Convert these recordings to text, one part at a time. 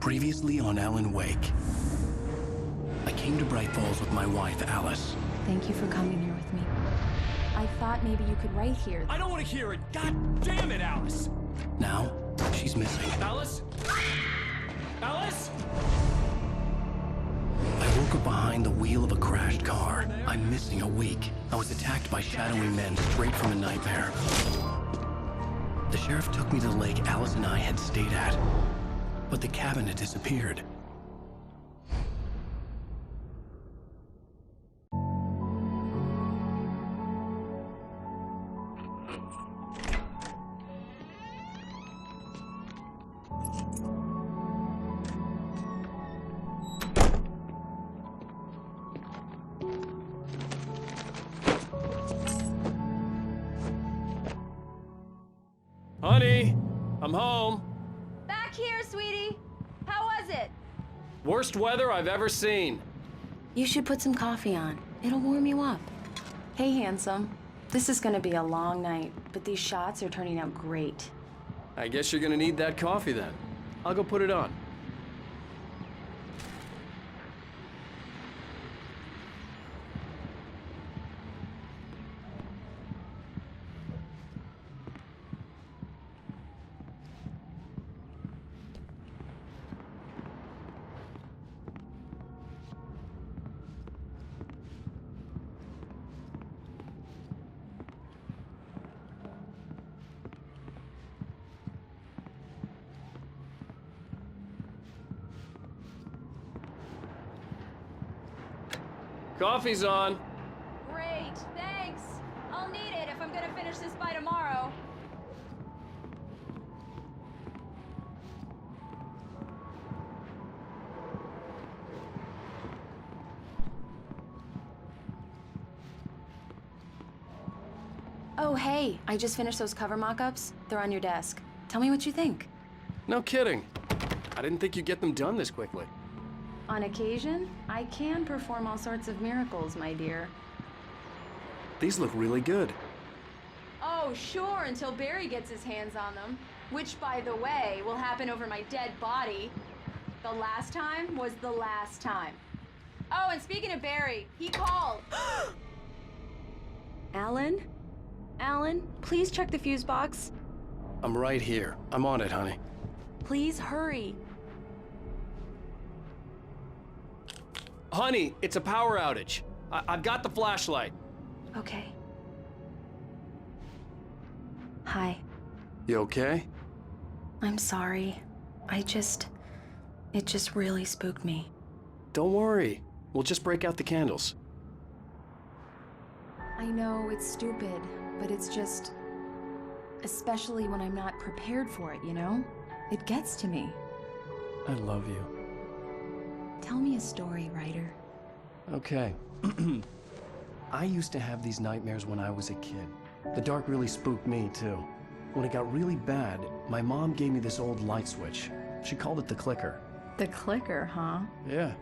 Previously on Alan Wake. I came to Bright Falls with my wife, Alice. Thank you for coming here with me. I thought maybe you could write here. I don't want to hear it! God damn it, Alice! Now, she's missing. Alice? Alice? I woke up behind the wheel of a crashed car. I'm missing a week. I was attacked by shadowy men straight from a nightmare. The sheriff took me to the lake Alice and I had stayed at, but the cabin had disappeared. Honey, I'm home. Back here, sweetie. How was it? Worst weather I've ever seen. You should put some coffee on. It'll warm you up. Hey, handsome. This is gonna be a long night, but these shots are turning out great. I guess you're gonna need that coffee then. I'll go put it on. Coffee's on. Great, thanks. I'll need it if I'm gonna finish this by tomorrow. Oh, hey, I just finished those cover mock-ups. They're on your desk. Tell me what you think. No kidding. I didn't think you'd get them done this quickly. On occasion, I can perform all sorts of miracles, my dear. These look really good. Oh, sure, until Barry gets his hands on them. Which, by the way, will happen over my dead body. The last time was the last time. Oh, and speaking of Barry, he called. Alan? Alan, please check the fuse box. I'm right here. I'm on it, honey. Please hurry. Honey, it's a power outage. I've got the flashlight. Okay. Hi. You okay? I'm sorry. It just really spooked me. Don't worry. We'll just break out the candles. I know it's stupid, but it's just... especially when I'm not prepared for it, you know? It gets to me. I love you. Tell me a story, writer. Okay. I used to have these nightmares when I was a kid. The dark really spooked me, too. When it got really bad, my mom gave me this old light switch. She called it the clicker. The clicker, huh? Yeah.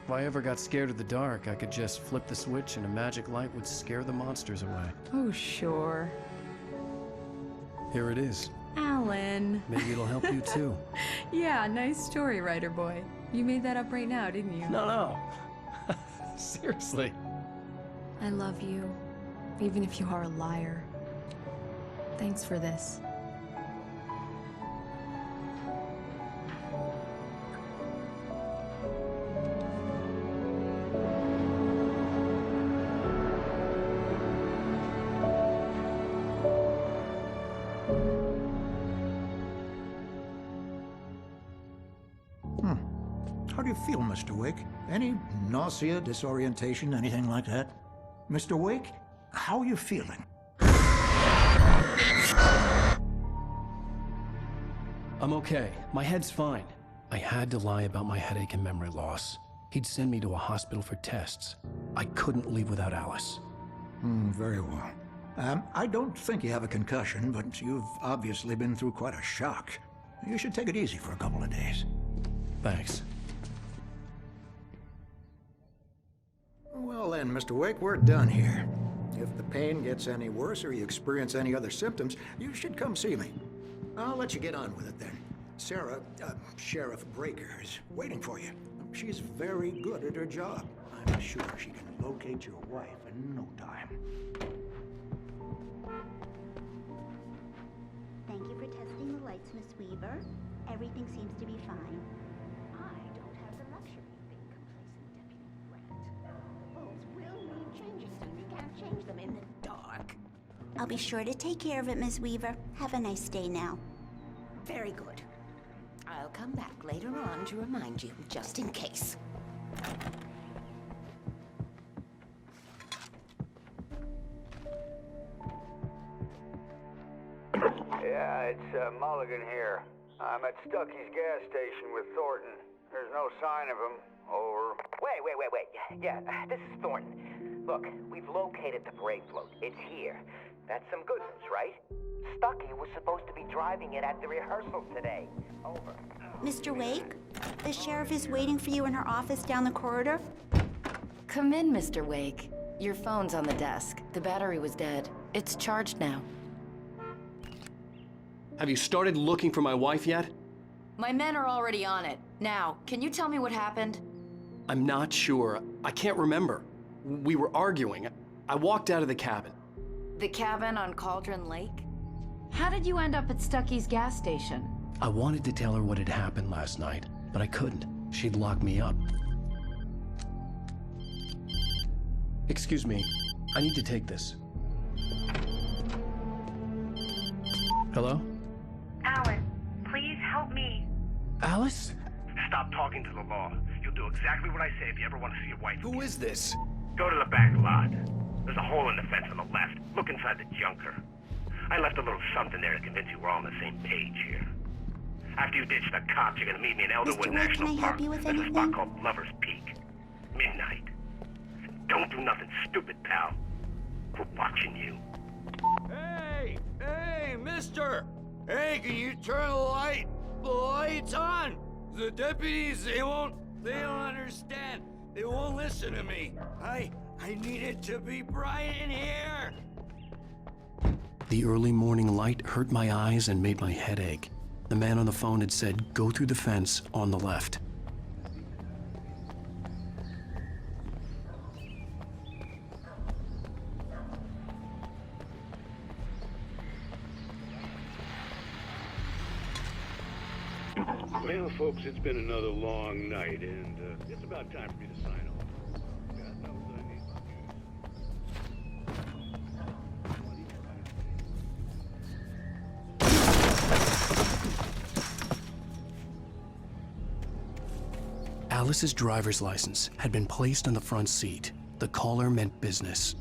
If I ever got scared of the dark, I could just flip the switch and a magic light would scare the monsters away. Oh, sure. Here it is. Alan. Maybe it'll help you, too. Yeah, nice story, writer boy. You made that up right now, didn't you? No. Seriously. I love you, even if you are a liar. Thanks for this. How do you feel, Mr. Wake? Any nausea, disorientation, anything like that? Mr. Wake, how are you feeling? I'm okay. My head's fine. I had to lie about my headache and memory loss. He'd send me to a hospital for tests. I couldn't leave without Alice. Very well. I don't think you have a concussion, but you've obviously been through quite a shock. You should take it easy for a couple of days. Thanks. Well then, Mr. Wake, we're done here. If the pain gets any worse or you experience any other symptoms, you should come see me. I'll let you get on with it then. See Sarah, Sheriff Breaker, is waiting for you. She's very good at her job. I'm sure she can locate your wife in no time. Thank you for testing the lights, Miss Weaver. Everything seems to be fine. I don't have the luxury of being complacent, Deputy Grant. The bulbs will need changing, and we can't change them in the dark. I'll be sure to take care of it, Miss Weaver. Have a nice day now. Very good. I'll come back later on to remind you, just in case. Yeah, it's Mulligan here. I'm at Stucky's gas station with Thornton. There's no sign of him. Over. Wait. Yeah, this is Thornton. Look, we've located the brake float. It's here. That's some good news, right? Stucky was supposed to be driving it at the rehearsal today. Over. Mr. Wake, the sheriff is waiting for you in her office down the corridor. Come in, Mr. Wake. Your phone's on the desk. The battery was dead. It's charged now. Have you started looking for my wife yet? My men are already on it. Now, can you tell me what happened? I'm not sure. I can't remember. We were arguing. I walked out of the cabin. The cabin on Cauldron Lake? How did you end up at Stucky's gas station? I wanted to tell her what had happened last night, but I couldn't. She'd lock me up. Excuse me. I need to take this. Hello? Alan, please help me. Alice? Stop talking to the law. You'll do exactly what I say if you ever want to see your wife. Who is this? Go to the back lot. There's a hole in the fence on the left. Look inside the junker. I left a little something there to convince you we're all on the same page here. After you ditch the cops, you're gonna meet me in Elderwood Mr. Wake, National can I Park. help you with There's a anything? spot called Lover's Peak. Midnight. Don't do nothing stupid, pal. We're watching you. Hey, mister! Hey, can you turn the light? The light's on! The deputies, they don't understand. They won't listen to me. I need it to be bright in here. The early morning light hurt my eyes and made my head ache. The man on the phone had said, go through the fence on the left. Well, folks, it's been another long night, and it's about time for me to sign off. God knows I need Alice's driver's license had been placed on the front seat. The caller meant business.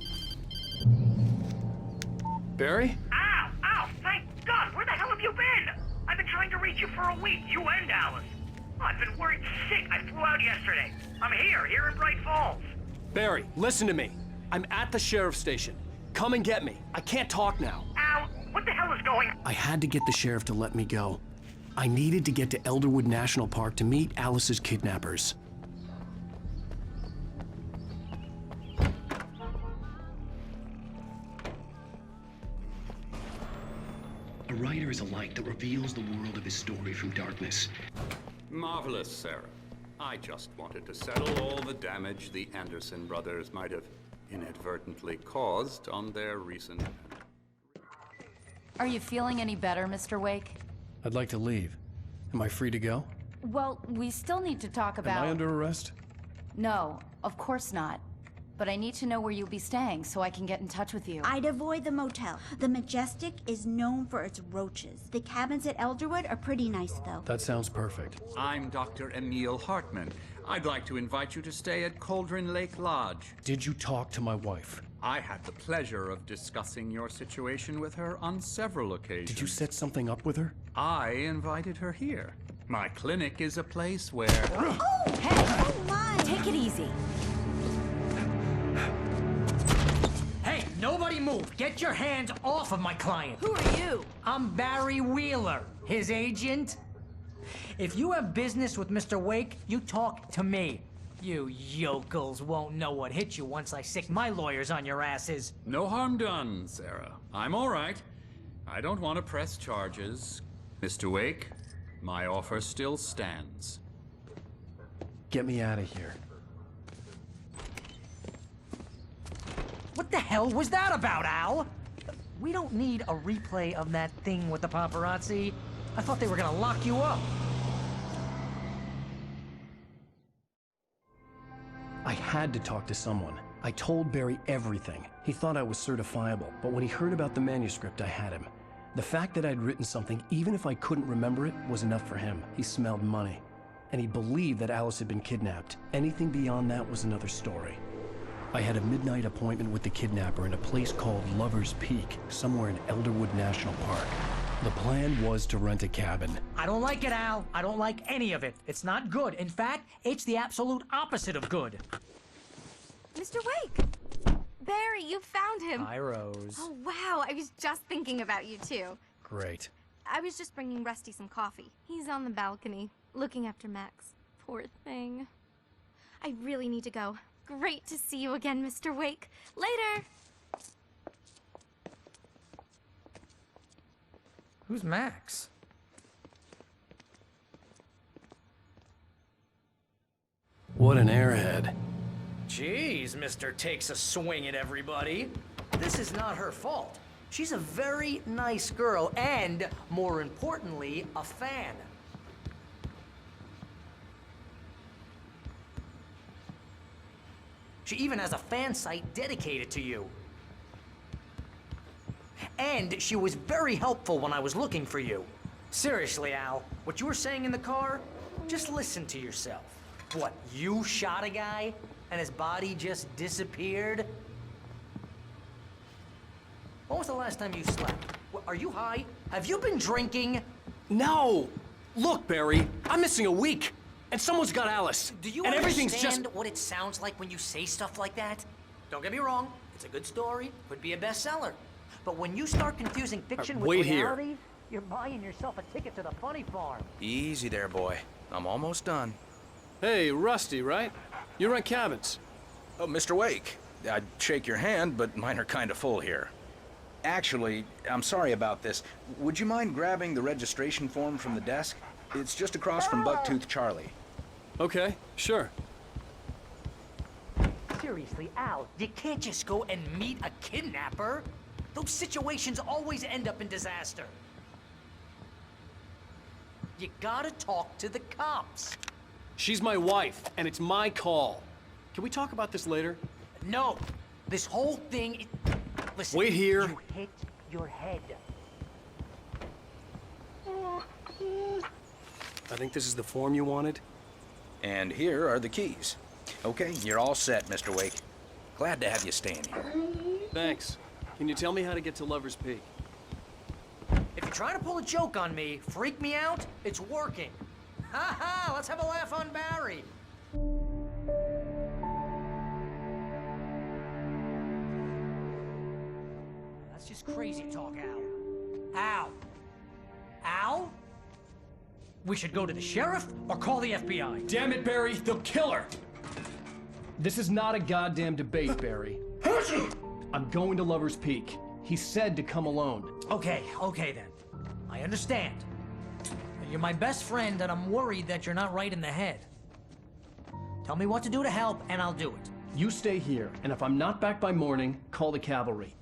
Barry? Ow! Thank God! Where the hell have you been? I've been trying to reach you for a week, you and Alice. I've been worried sick. I flew out yesterday. I'm here in Bright Falls. Barry, listen to me. I'm at the sheriff's station. Come and get me. I can't talk now. Al, what the hell is going on? I had to get the sheriff to let me go. I needed to get to Elderwood National Park to meet Alice's kidnappers. A writer is a light that reveals the world of his story from darkness. Marvelous, Sarah. I just wanted to settle all the damage the Anderson brothers might have inadvertently caused on their recent... Are you feeling any better, Mr. Wake? I'd like to leave. Am I free to go? Well, we still need to talk about... Am I under arrest? No, of course not. But I need to know where you'll be staying so I can get in touch with you. I'd avoid the motel. The Majestic is known for its roaches. The cabins at Elderwood are pretty nice, though. That sounds perfect. I'm Dr. Emil Hartman. I'd like to invite you to stay at Cauldron Lake Lodge. Did you talk to my wife? I had the pleasure of discussing your situation with her on several occasions. Did you set something up with her? I invited her here. My clinic is a place where... Oh! Hey! Oh, my! Take it easy. Hey, nobody move! Get your hands off of my client! Who are you? I'm Barry Wheeler, his agent. If you have business with Mr. Wake, you talk to me. You yokels won't know what hit you once I sick my lawyers on your asses. No harm done, Sarah. I'm all right. I don't want to press charges. Mr. Wake, My offer still stands. Get me out of here. What the hell was that about, Al? We don't need a replay of that thing with the paparazzi. I thought they were gonna lock you up. I had to talk to someone. I told Barry everything. He thought I was certifiable, but when he heard about the manuscript, I had him. The fact that I'd written something, even if I couldn't remember it, was enough for him. He smelled money. And he believed that Alice had been kidnapped. Anything beyond that was another story. I had a midnight appointment with the kidnapper in a place called Lover's Peak, somewhere in Elderwood National Park. The plan was to rent a cabin. I don't like it, Al. I don't like any of it. It's not good. In fact, it's the absolute opposite of good. Mr. Wake! Barry, you found him! Hi, Rose. Oh, wow. I was just thinking about you, too. Great. I was just bringing Rusty some coffee. He's on the balcony, looking after Max. Poor thing. I really need to go. Great to see you again, Mr. Wake. Later! Who's Max? What an airhead. Jeez, Mr. Takes a swing at everybody. This is not her fault. She's a very nice girl and, more importantly, a fan. She even has a fan site dedicated to you. And she was very helpful when I was looking for you. Seriously, Al, what you were saying in the car, just listen to yourself. What, you shot a guy and his body just disappeared? When was the last time you slept? Are you high? Have you been drinking? No! Look, Barry, I'm missing a week. And someone's got Alice. Do you and understand everything's just... what it sounds like when you say stuff like that? Don't get me wrong, it's a good story, could be a bestseller. But when you start confusing fiction with wait here. reality, you're buying yourself a ticket to the funny farm. Easy there, boy. I'm almost done. Hey, Rusty, right? You rent cabins. Oh, Mr. Wake. I'd shake your hand, but mine are kind of full here. Actually, I'm sorry about this. Would you mind grabbing the registration form from the desk? It's just across from Bucktooth Charlie. Okay, sure. Seriously, Al, you can't just go and meet a kidnapper. Those situations always end up in disaster. You gotta talk to the cops. She's my wife, and it's my call. Can we talk about this later? No. This whole thing... Listen, wait here. You hit your head. I think this is the form you wanted. And here are the keys. Okay, you're all set, Mr. Wake. Glad to have you staying here. Thanks. Can you tell me how to get to Lover's Peak? If you're trying to pull a joke on me, freak me out, it's working. Ha ha! Let's have a laugh on Barry. That's just crazy talk, Al. Al? Al? We should go to the sheriff or call the FBI. Damn it, Barry, they'll kill her! This is not a goddamn debate, Barry. I'm going to Lover's Peak. He said to come alone. Okay then. I understand. You're my best friend and I'm worried that you're not right in the head. Tell me what to do to help and I'll do it. You stay here, and if I'm not back by morning, call the cavalry.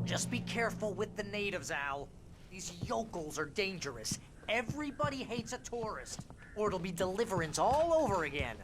Just be careful with the natives, Al. These yokels are dangerous. Everybody hates a tourist, or it'll be deliverance all over again.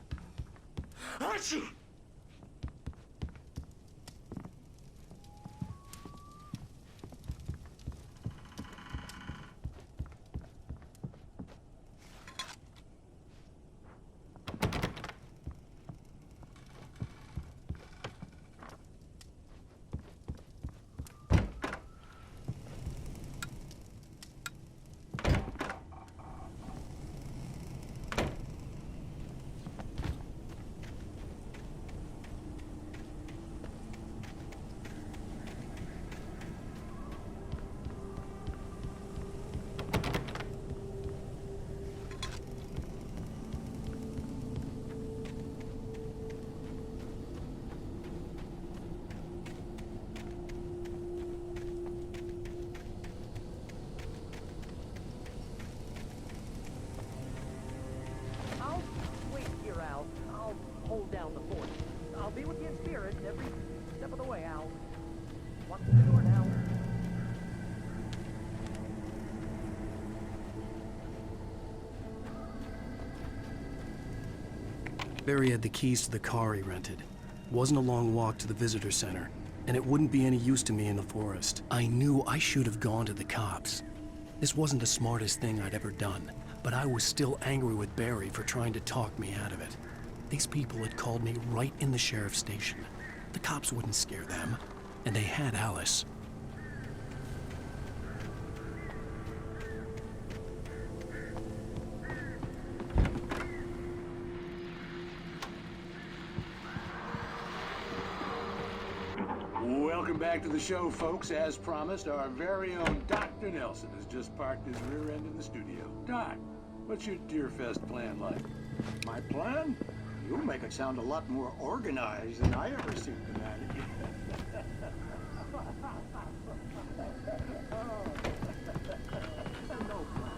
Barry had the keys to the car he rented. Wasn't a long walk to the visitor center, and it wouldn't be any use to me in the forest. I knew I should have gone to the cops. This wasn't the smartest thing I'd ever done, but I was still angry with Barry for trying to talk me out of it. These people had called me right in the sheriff's station. The cops wouldn't scare them, and they had Alice. Welcome back to the show, folks. As promised, our very own Dr. Nelson has just parked his rear end in the studio. Doc, what's your Deerfest plan like? My plan? You make it sound a lot more organized than I ever seem to manage. No plan.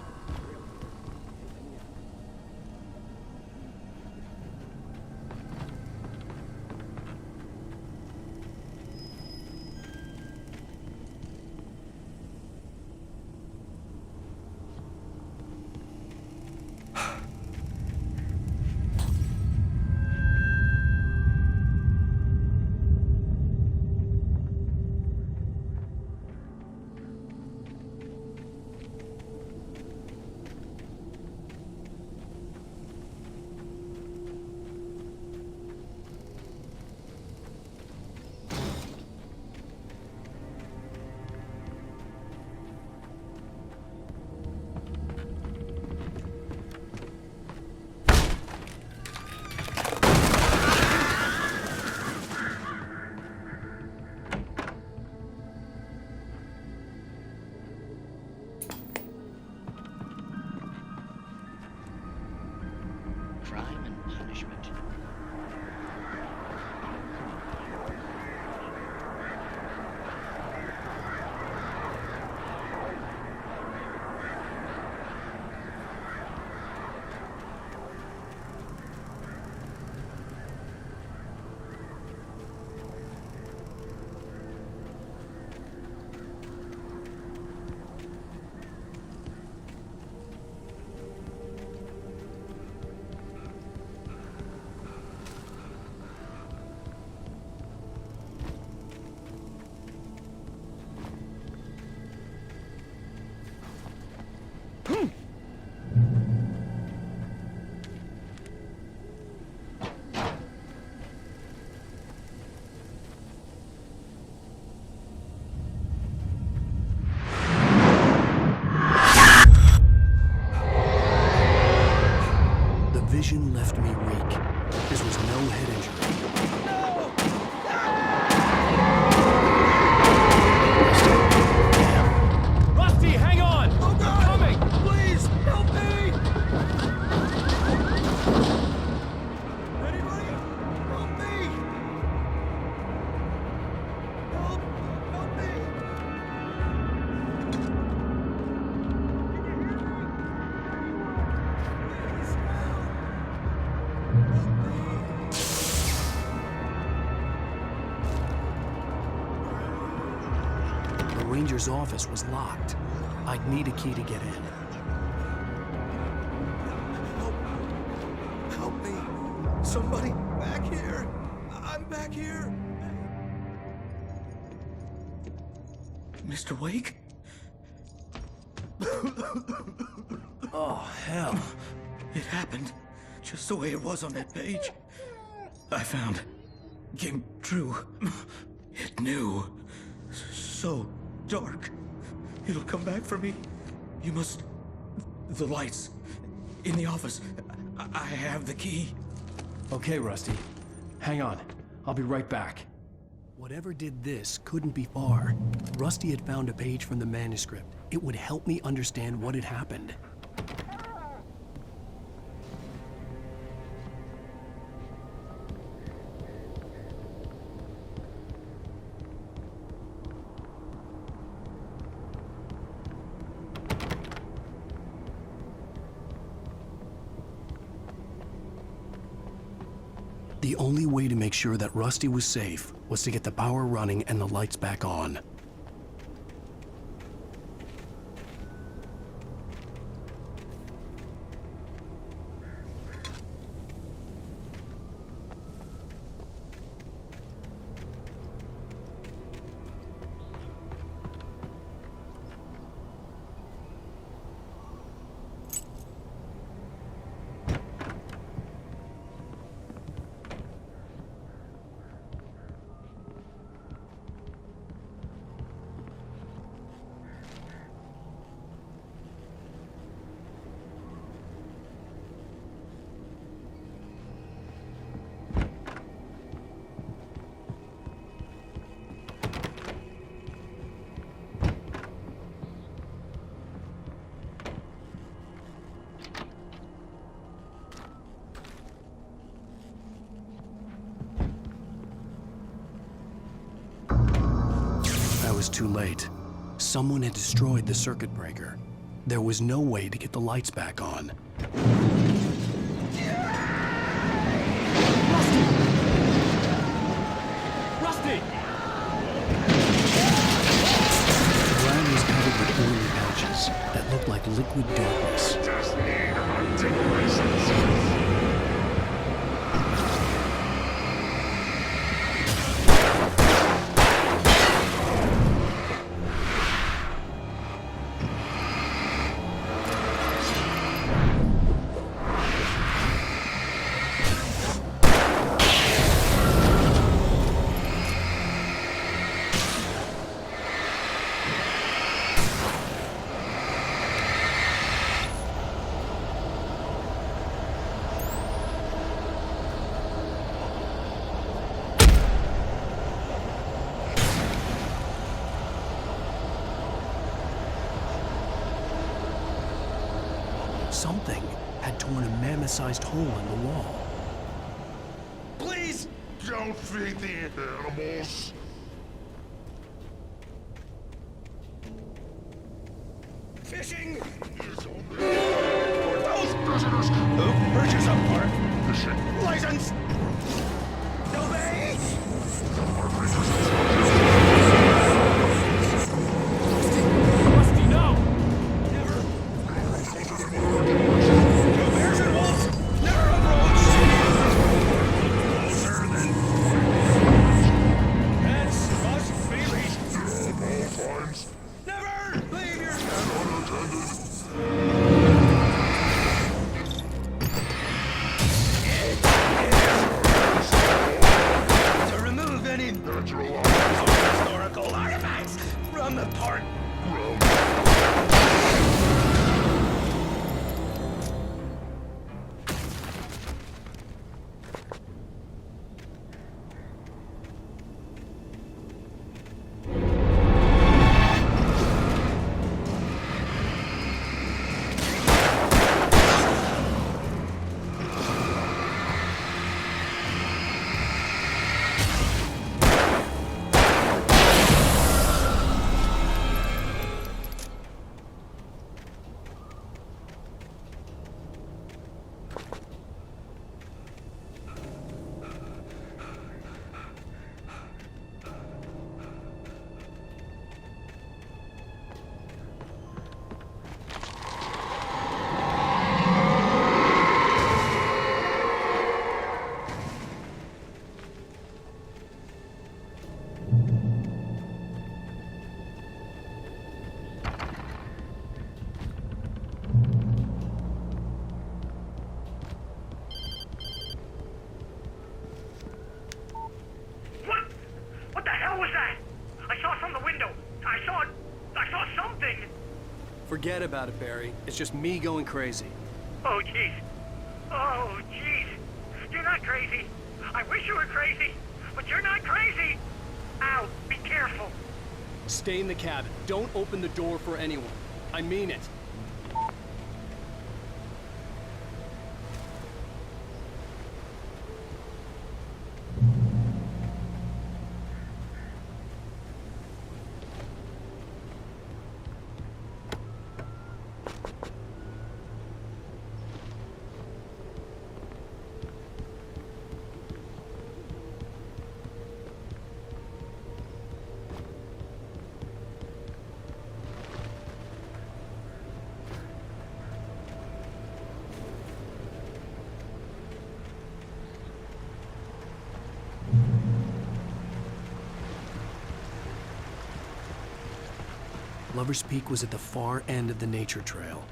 Crime and punishment. Vision left me weak. This was no head injury. Rusty, hang on! Oh God! I'm coming! Please, help me! Anybody? Help me! Help! Help me! The ranger's office was locked. I'd need a key to get in. Help me! Somebody back here! I'm back here! Mr. Wake? Oh, hell. It happened just the way it was on that page. I found. Came true. It knew. So dark. It'll come back for me. You must... The lights. In the office. I have the key. Okay, Rusty. Hang on. I'll be right back. Whatever did this couldn't be far. Rusty had found a page from the manuscript. It would help me understand what had happened. The only way to make sure that Rusty was safe was to get the power running and the lights back on. was too late. Someone had destroyed the circuit breaker. There was no way to get the lights back on. Rusty! The ground was covered with oily patches that looked like liquid darkness. Something had torn a mammoth-sized hole in the wall. Please don't feed the animals. Fishing! For those prisoners who purchase a park fishing license! Obey! Rusty, no! Never! No bears and wolves! Never approach! Closer than... Pets must be leashed! Never leave your to remove any natural historical artifacts from the park. What the hell was that? I saw from the window. I saw something. Forget about it, Barry. It's just me going crazy. Oh, jeez. Oh, jeez. You're not crazy. I wish you were crazy, but you're not crazy. Ow, be careful. Stay in the cabin. Don't open the door for anyone. I mean it. Lover's Peak was at the far end of the nature trail.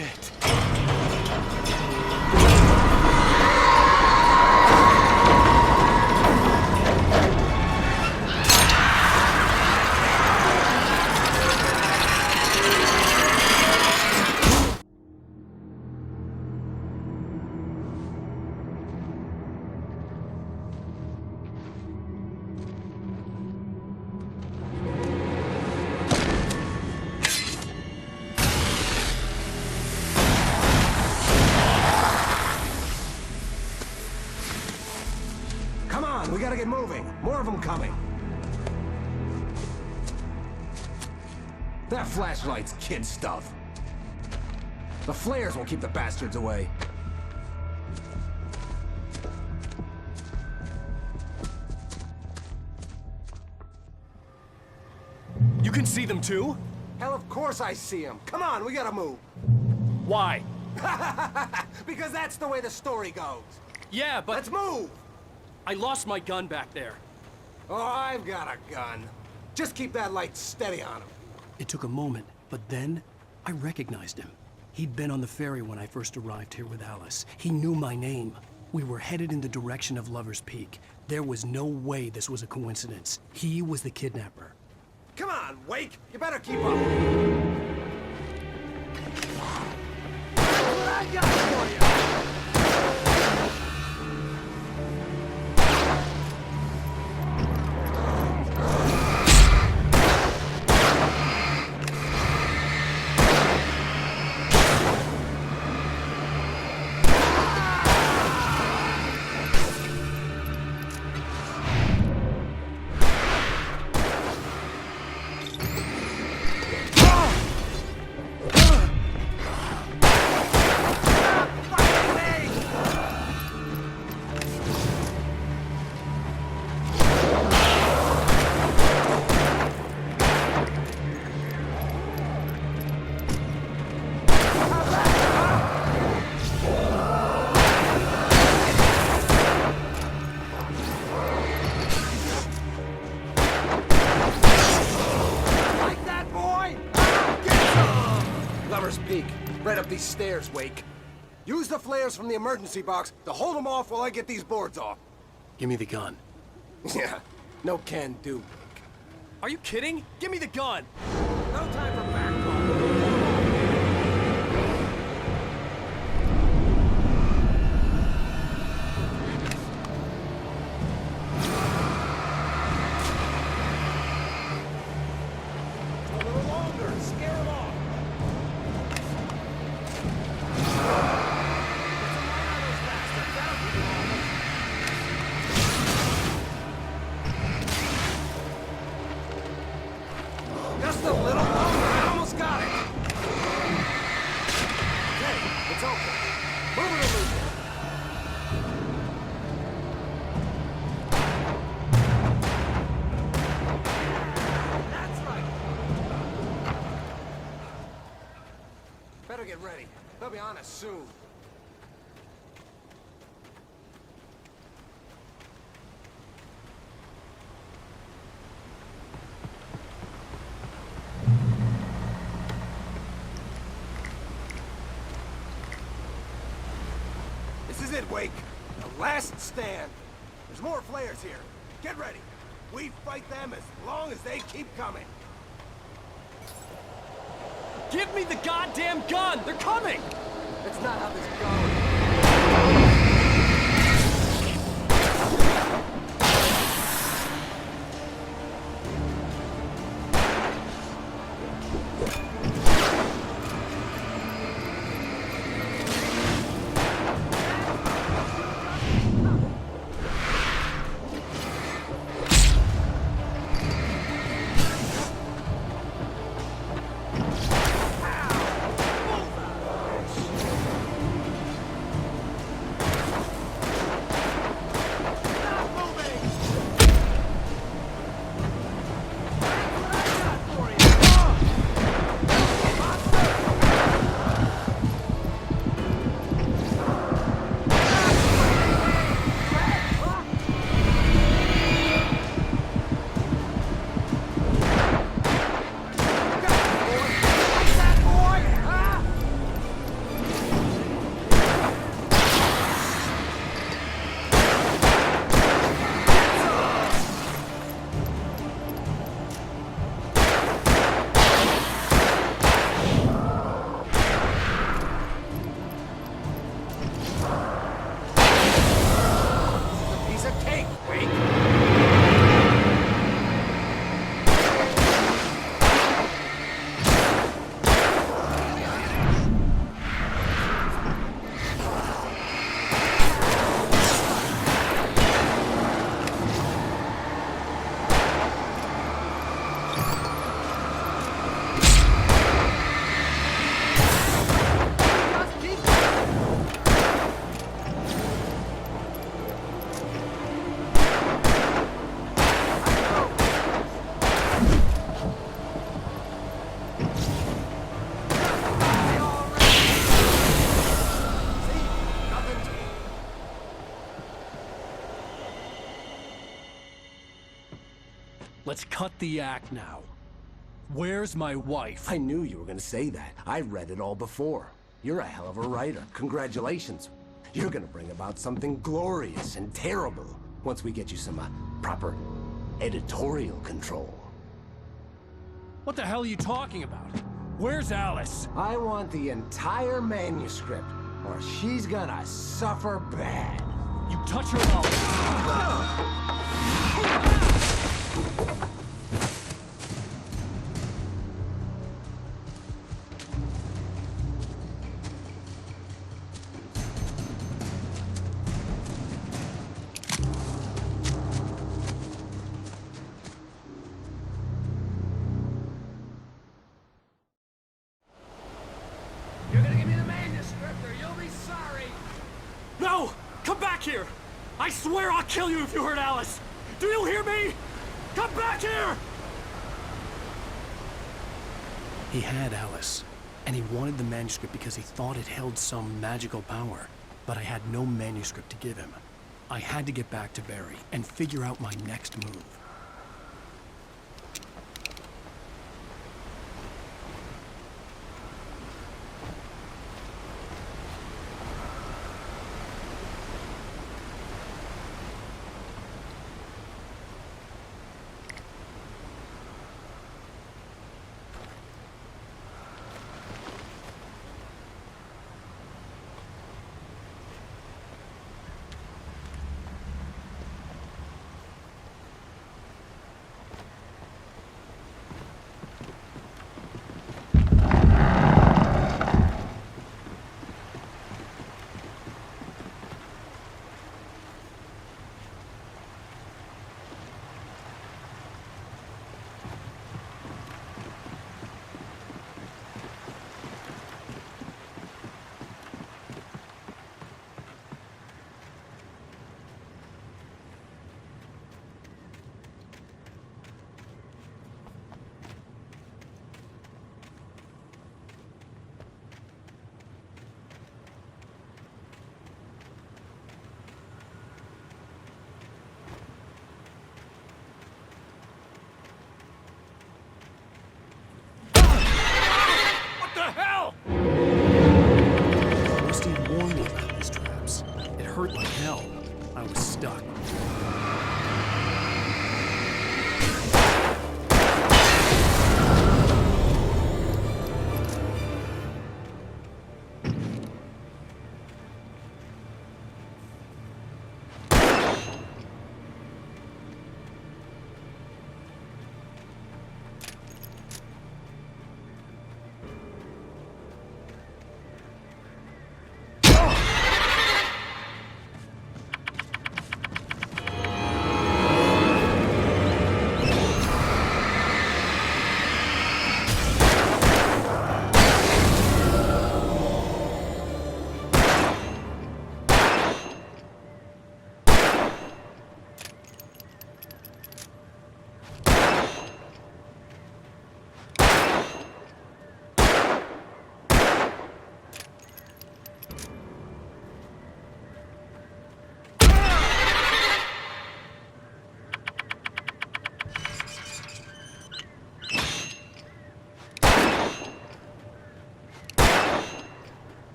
Shit. Come on, we gotta get moving. More of them coming. That flashlight's kid stuff. The flares will keep the bastards away. You can see them too? Hell, of course I see them. Come on, we gotta move. Why? Because that's the way the story goes. Yeah, but... Let's move! I lost my gun back there. Oh, I've got a gun. Just keep that light steady on him. It took a moment, but then I recognized him. He'd been on the ferry when I first arrived here with Alice. He knew my name. We were headed in the direction of Lover's Peak. There was no way this was a coincidence. He was the kidnapper. Come on, Wake! You better keep up! What I got for you! Peak. Right up these stairs, Wake. Use the flares from the emergency box to hold them off while I get these boards off. Give me the gun. Yeah, no can do. Are you kidding? Give me the gun! No time for back talk. Just a little longer. I almost got it. Okay, it's open. Move it a little bit. That's right. Better get ready. They'll be on us soon. This is it, Wake. The last stand. There's more flares here. Get ready. We fight them as long as they keep coming. Give me the goddamn gun! They're coming! That's not how this goes. Let's cut the act now. Where's my wife? I knew you were gonna say that. I read it all before. You're a hell of a writer. Congratulations. You're gonna bring about something glorious and terrible once we get you some proper editorial control. What the hell are you talking about? Where's Alice? I want the entire manuscript, or she's gonna suffer bad. You touch her out. You're gonna give me the manuscript or you'll be sorry! No! Come back here! I swear I'll kill you if you hurt Alice! Do you hear me? Come back here! He had Alice, and he wanted the manuscript because he thought it held some magical power. But I had no manuscript to give him. I had to get back to Barry and figure out my next move.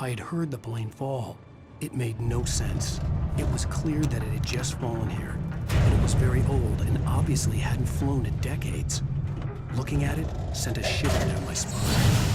I had heard the plane fall. It made no sense. It was clear that it had just fallen here, but it was very old and obviously hadn't flown in decades. Looking at it sent a shiver down my spine.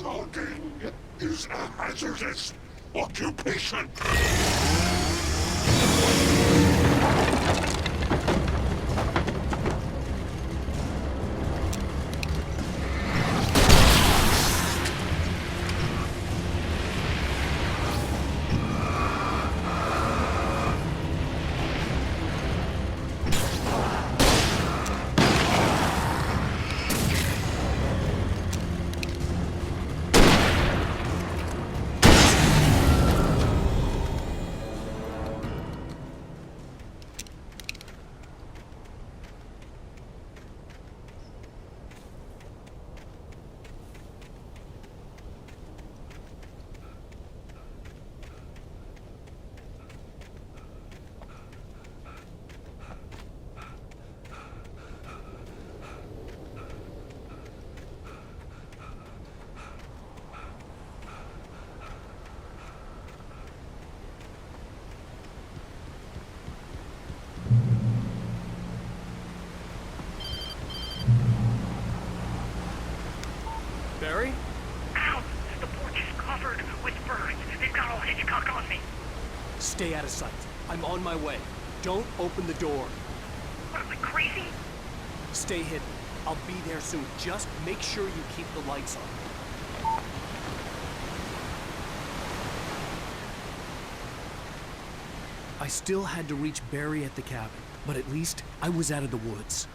Logging is a hazardous occupation. Barry? Ow! The porch is covered with birds. They've got all Hitchcock on me. Stay out of sight. I'm on my way. Don't open the door. What, am I crazy? Stay hidden. I'll be there soon. Just make sure you keep the lights on. I still had to reach Barry at the cabin, but at least I was out of the woods.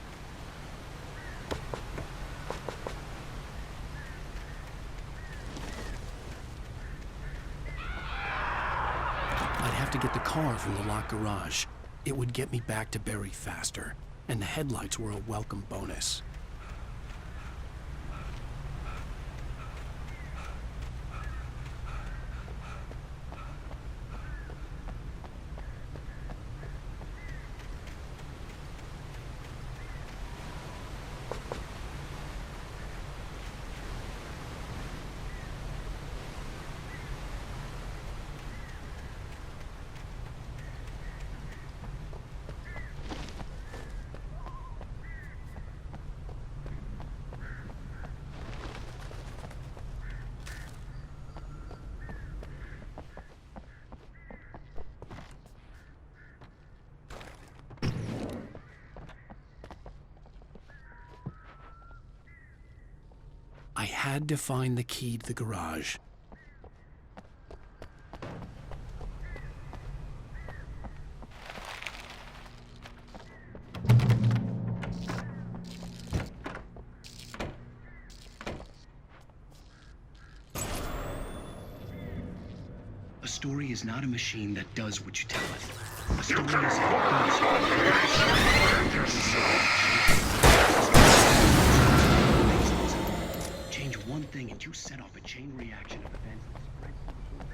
I'd have to get the car from the locked garage. It would get me back to Barry faster, and the headlights were a welcome bonus. I had to find the key to the garage. A story is not a machine that does what you tell it. A story is change one thing and you set off a chain reaction of events that spreads to the whole.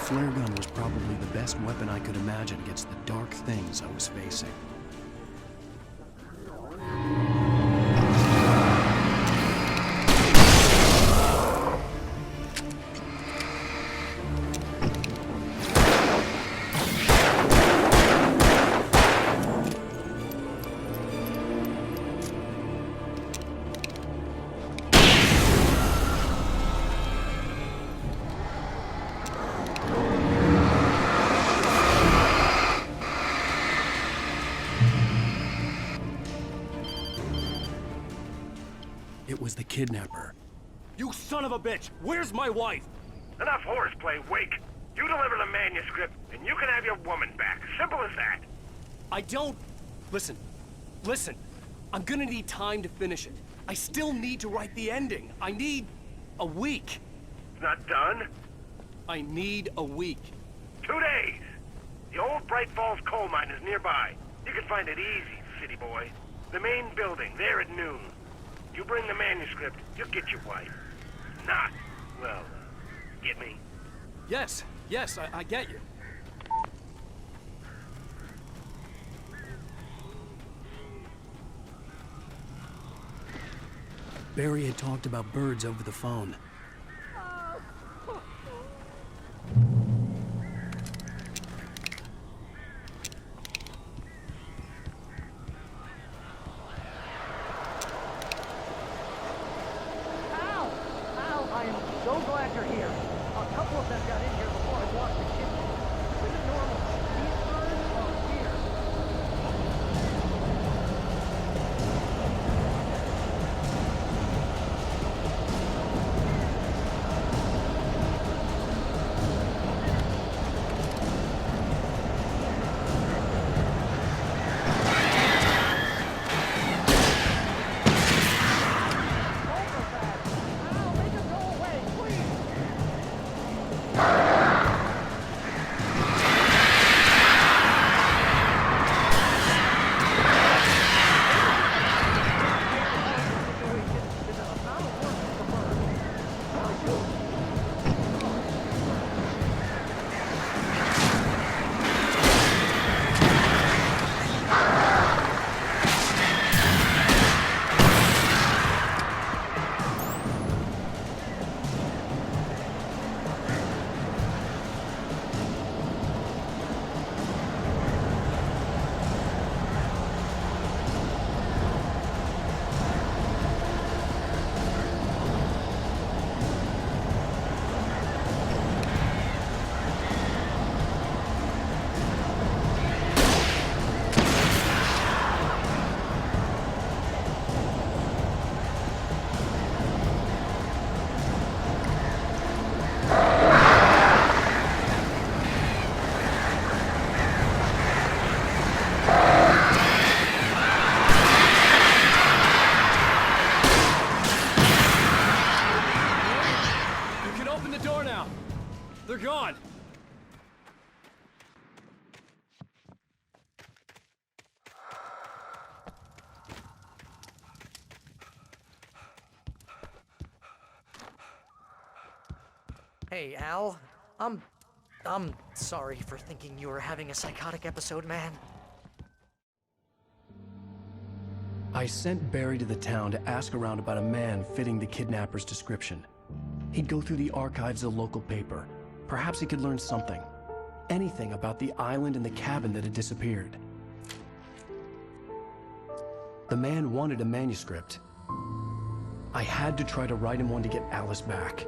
flare gun was probably the best weapon I could imagine against the dark things I was facing. It was the kidnapper. You son of a bitch! Where's my wife? Enough horseplay, Wake. You deliver the manuscript, and you can have your woman back. Simple as that. I don't... Listen. I'm gonna need time to finish it. I still need to write the ending. I need a week. It's not done? I need a week. 2 days. The old Bright Falls coal mine is nearby. You can find it easy, city boy. The main building, there at noon. You bring the manuscript, you'll get your wife. Not, well, get me? Yes, I get you. Barry had talked about birds over the phone. I am so glad you're here. A couple of them got in here before I walked the kitchen. This isn't normal. These birds are weird. They're gone! Hey, Al. I'm sorry for thinking you were having a psychotic episode, man. I sent Barry to the town to ask around about a man fitting the kidnapper's description. He'd go through the archives of the local paper. Perhaps he could learn something. Anything about the island and the cabin that had disappeared. The man wanted a manuscript. I had to try to write him one to get Alice back.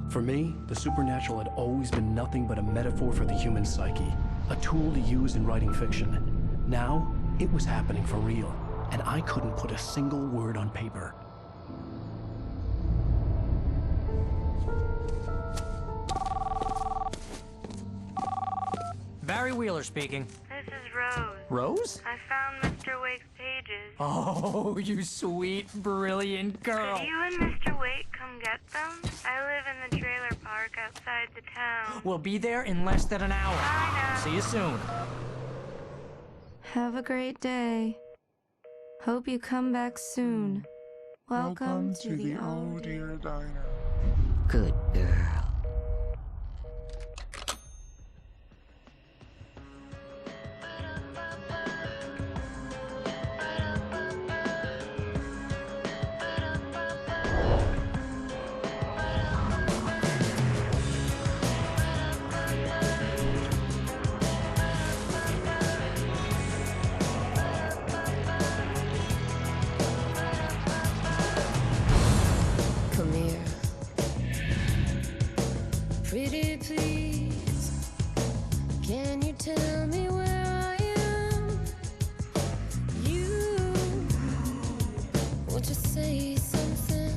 For me, the supernatural had always been nothing but a metaphor for the human psyche, a tool to use in writing fiction. Now, it was happening for real, and I couldn't put a single word on paper. Barry Wheeler speaking. This is Rose. Rose? I found Mr. Wake's pages. Oh, you sweet, brilliant girl. Could you and Mr. Wake come get them? I live in the trailer park outside the town. We'll be there in less than an hour. Bye now. See you soon. Have a great day. Hope you come back soon. Welcome to the Oh Dear Diner. Good girl. Come here. Pretty please, can you tell me where I am? You, won't you say something?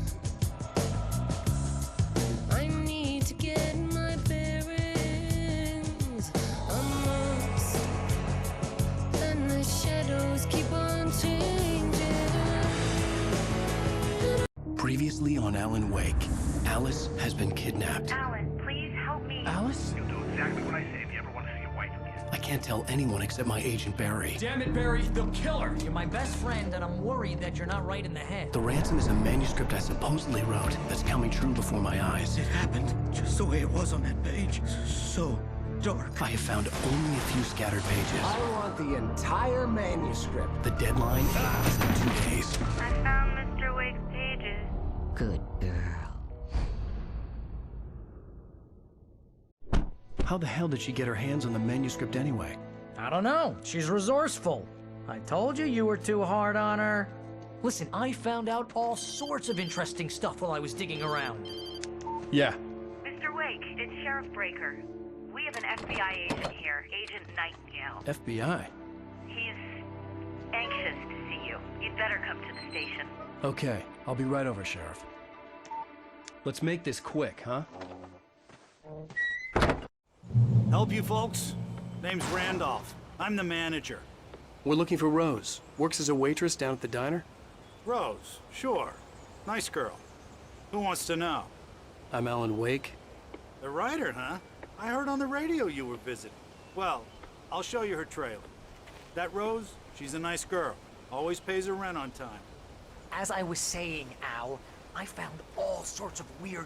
I need to get my bearings. I'm lost, and the shadows keep on changing. Previously on Alan Wake, Alice has been kidnapped. Alan, please help me. Alice? You'll do exactly what I say if you ever want to see your wife again. I can't tell anyone except my agent Barry. Damn it, Barry, they'll kill her. You're my best friend, and I'm worried that you're not right in the head. The ransom is a manuscript I supposedly wrote that's coming true before my eyes. It happened just the way it was on that page. So dark. I have found only a few scattered pages. I want the entire manuscript. The deadline is in 2 days. I found Mr. Wake's pages. Good girl. How the hell did she get her hands on the manuscript anyway? I don't know. She's resourceful. I told you you were too hard on her. Listen, I found out all sorts of interesting stuff while I was digging around. Yeah. Mr. Wake, it's Sheriff Breaker. We have an FBI agent here, Agent Nightingale. FBI? He's anxious to see you. You'd better come to the station. Okay, I'll be right over, Sheriff. Let's make this quick, huh? Help you folks? Name's Randolph. I'm the manager. We're looking for Rose. Works as a waitress down at the diner. Rose, sure. Nice girl. Who wants to know? I'm Alan Wake. The writer, huh? I heard on the radio you were visiting. Well, I'll show you her trailer. That Rose, she's a nice girl. Always pays her rent on time. As I was saying, Al, I found all sorts of weird